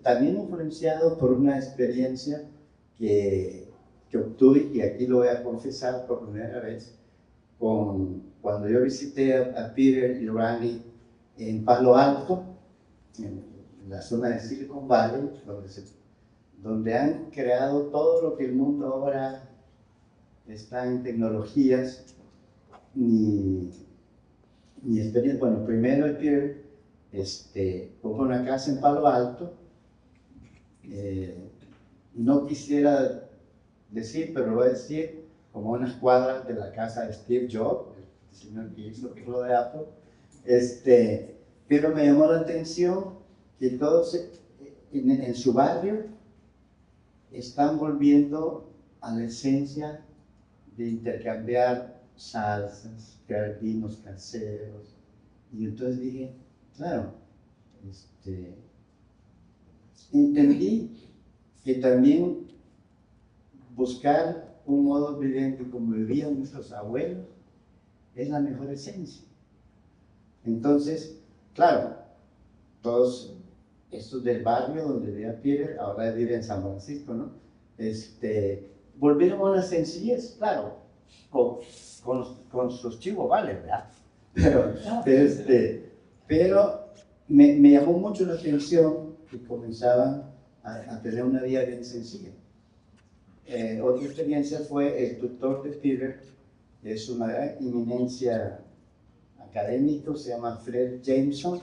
también influenciado por una experiencia que obtuve, y aquí lo voy a confesar por primera vez, cuando yo visité a Peter y Randy en Palo Alto, en la zona de Silicon Valley, donde han creado todo lo que el mundo ahora está en tecnologías, ni experiencia. Bueno, primero el Peter compró una casa en Palo Alto. No quisiera decir, pero lo voy a decir, como unas cuadras de la casa de Steve Jobs, el señor que hizo lo de Apple. Pero me llamó la atención que todos en su barrio están volviendo a la esencia de intercambiar salsas, crear vinos caseros. Y entonces dije, claro, entendí que también buscar un modo viviente como vivían nuestros abuelos es la mejor esencia. Entonces, claro, todos estos del barrio donde vivía Peter, ahora vive en San Francisco, ¿no? Volvieron a una sencillez, claro, con sus chivos vale, ¿verdad? Pero me llamó mucho la atención que comenzaban a tener una vida bien sencilla. Otra experiencia fue el tutor de Peter, es una gran eminencia académica, se llama Fred Jameson,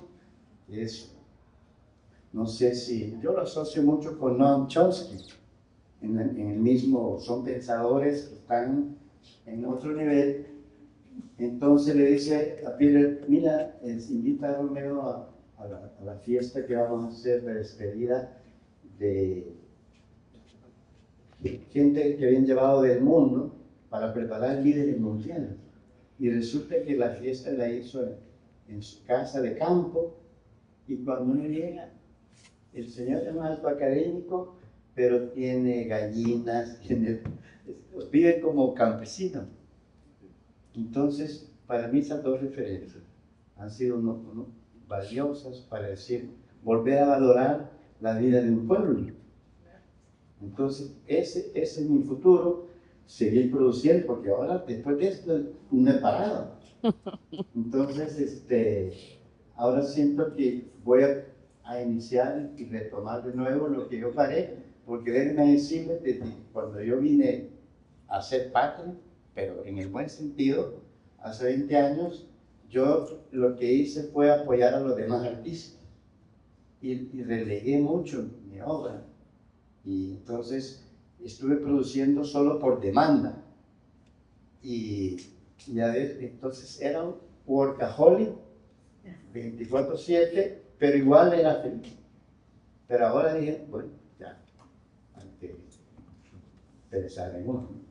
no sé si, yo lo asocio mucho con Noam Chomsky, en el mismo, son pensadores que están en otro nivel, Entonces le dice a Peter, mira, invita a Romeo a la fiesta que vamos a hacer de despedida de gente que habían llevado del mundo para preparar líderes mundiales. Y resulta que la fiesta la hizo en su casa de campo, y cuando uno llega, el señor es un alto académico, pero tiene gallinas, vive como campesino. Entonces, para mí esas dos referencias han sido valiosas para decir, volver a valorar la vida de un pueblo. Entonces, ese es mi futuro, seguir produciendo, porque ahora, después de esto, no he parado. Entonces, ahora siento que voy a iniciar y retomar de nuevo lo que yo paré, porque déjenme decirles, desde cuando yo vine a ser patria, pero en el buen sentido, hace 20 años, yo lo que hice fue apoyar a los demás artistas y relegué mucho mi obra. Y entonces estuve produciendo solo por demanda. Y ya ves, entonces era un workaholic 24/7, pero igual era feliz. Pero ahora dije, bueno, ya, hay que pensar en uno.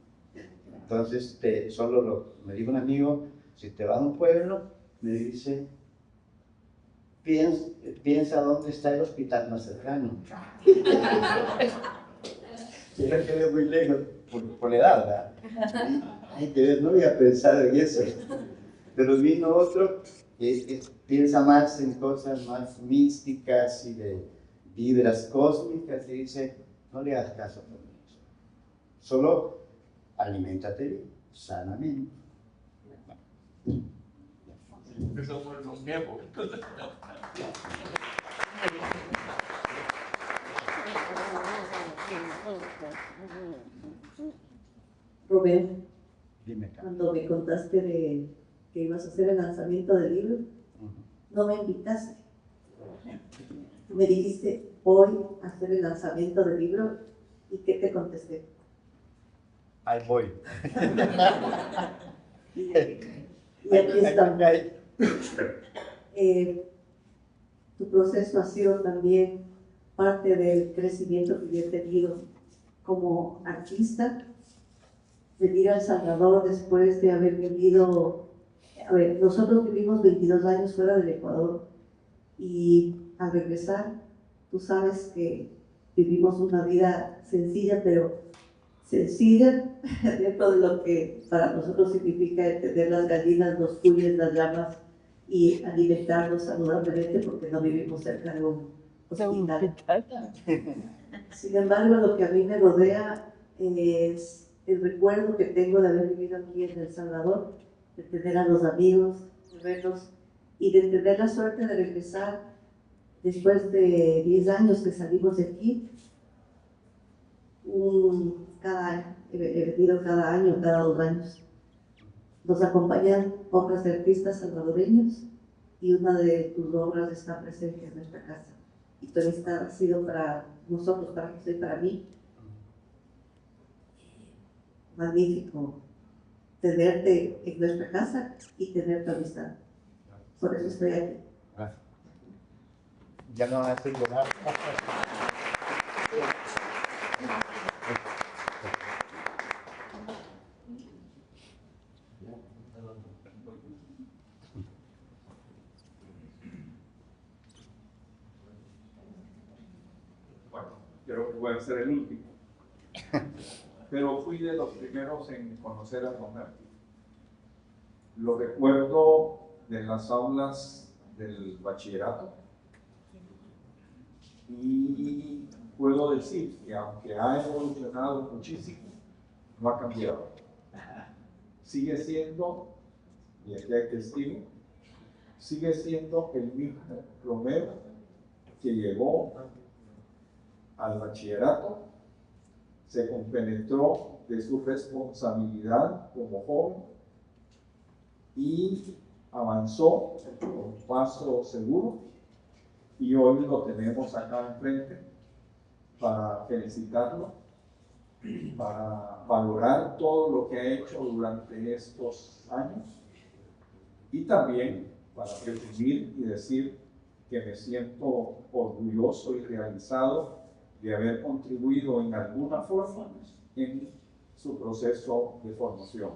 Entonces, me dijo un amigo, si te vas a un pueblo, me dice, piensa dónde está el hospital más cercano. Yo no quedé muy lejos por la edad, ¿verdad? Ay, que no había pensado en eso. Pero vino otro que piensa más en cosas más místicas y de vibras cósmicas y dice, no le hagas caso a todo eso. Solo aliméntate bien, sanamente. Eso fue lo mismo. Rubén, Dime, cuando me contaste de que ibas a hacer el lanzamiento del libro, no me invitaste. Me dijiste, voy a hacer el lanzamiento del libro, ¿y qué te contesté? ahí voy. Y aquí estamos. Tu proceso ha sido también parte del crecimiento que yo he tenido como artista. Venir a El Salvador después de haber vivido, nosotros vivimos 22 años fuera del Ecuador y al regresar, tú sabes que vivimos una vida sencilla, pero sencilla dentro de lo que para nosotros significa tener las gallinas, los cuyes, las llamas y alimentarnos saludablemente porque no vivimos cerca de un hospital. Sin embargo, lo que a mí me rodea es el recuerdo que tengo de haber vivido aquí en El Salvador, de tener a los amigos, de verlos y de tener la suerte de regresar después de 10 años que salimos de aquí. He venido cada año, cada 2 años. Nos acompañan obras de artistas salvadoreños y una de tus obras está presente en nuestra casa. Y tu amistad ha sido para nosotros, para José y para mí, magnífico tenerte en nuestra casa y tener tu amistad. Por eso estoy aquí. Gracias. Ya no hace llorar. Bueno, creo que voy a ser el último. Pero fui de los primeros en conocer a Romeo. Lo recuerdo de las aulas del bachillerato y puedo decir que aunque ha evolucionado muchísimo, no ha cambiado. Sigue siendo, y aquí hay testigo, sigue siendo el mismo Romeo que llegó al bachillerato, se compenetró de su responsabilidad como joven y avanzó con paso seguro, y hoy lo tenemos acá enfrente para felicitarlo, para valorar todo lo que ha hecho durante estos años Y también para presumir y decir que me siento orgulloso y realizado de haber contribuido en alguna forma en su proceso de formación.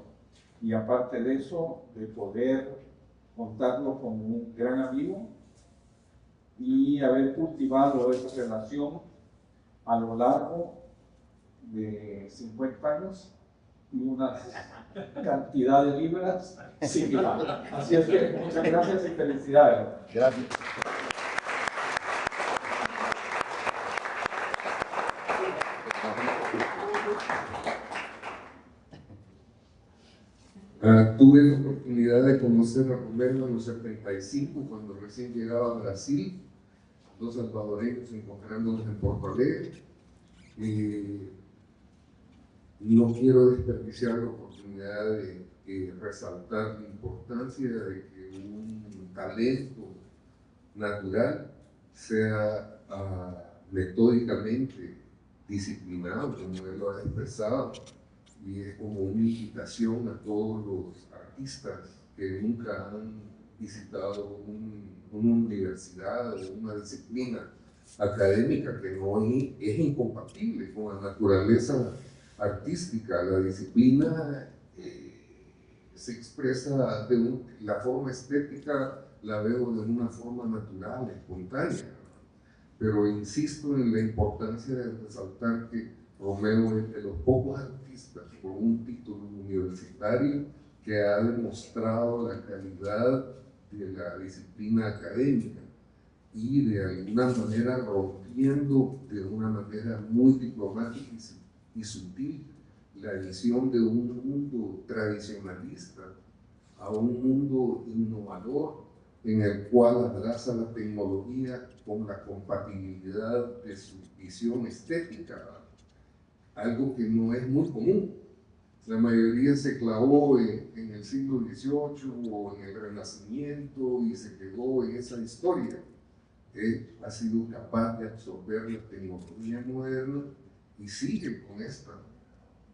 Y aparte de eso, de poder contarlo como un gran amigo y haber cultivado esa relación a lo largo de 50 años y una cantidad de libras similar. Así es que muchas gracias y felicidades. Gracias. Tuve la oportunidad de conocer a Romero en los 75, cuando recién llegaba a Brasil, dos salvadoreños encontrándonos en Porto Alegre. No quiero desperdiciar la oportunidad de resaltar la importancia de que un talento natural sea metódicamente disciplinado, como él lo ha expresado, y es como una invitación a todos los artistas que nunca han visitado una universidad o una disciplina académica que no es incompatible con la naturaleza artística. La disciplina se expresa la forma estética, la veo de una forma natural, espontánea, pero insisto en la importancia de resaltar que Romeo es de los pocos artistas con un título universitario que ha demostrado la calidad de la disciplina académica y de alguna manera rompiendo de una manera muy diplomática y sutil la visión de un mundo tradicionalista a un mundo innovador en el cual abraza la tecnología con la compatibilidad de su visión estética, algo que no es muy común. La mayoría se clavó en el siglo XVIII o en el Renacimiento y se quedó en esa historia. Él ha sido capaz de absorber la tecnología moderna y sigue con esta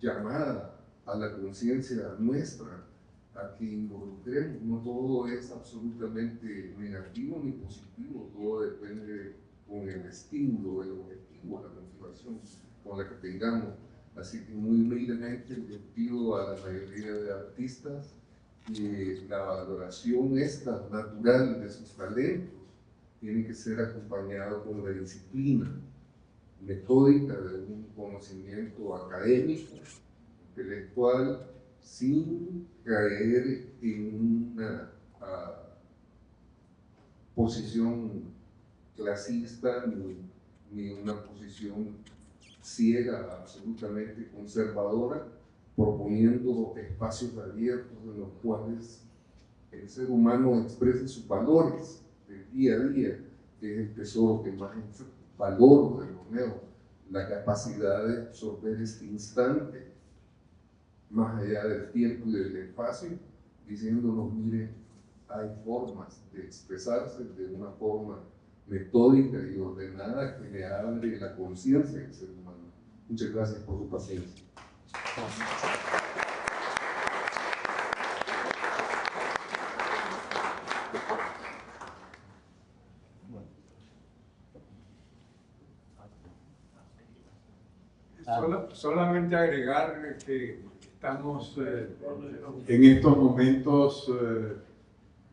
llamada a la conciencia nuestra a que involucremos. No todo es absolutamente negativo ni positivo, todo depende con el estímulo, el objetivo, la motivación con la que tengamos. Así que muy humildemente le pido a la mayoría de artistas que la valoración esta natural de sus talentos tiene que ser acompañado con la disciplina metódica de un conocimiento académico, intelectual, sin caer en una posición clasista ni una posición ciega, absolutamente conservadora, proponiendo espacios abiertos en los cuales el ser humano exprese sus valores del día a día, que es el tesoro que más valoro de Romeo, la capacidad de absorber este instante más allá del tiempo y del espacio, diciéndonos, miren, hay formas de expresarse de una forma metódica y ordenada que le abre la conciencia del ser humano. Muchas gracias por su paciencia. Solamente agregar que estamos en estos momentos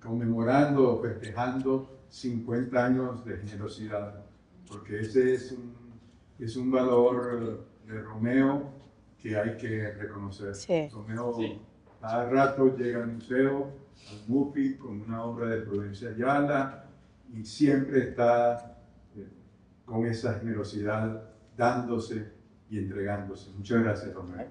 conmemorando, festejando 50 años de generosidad, porque ese es un valor de Romeo que hay que reconocer. Sí. Romeo cada rato llega al museo, al MUPI, con una obra de Prudencia Ayala, y siempre está con esa generosidad, dándose y entregándose. Muchas gracias, Romeo.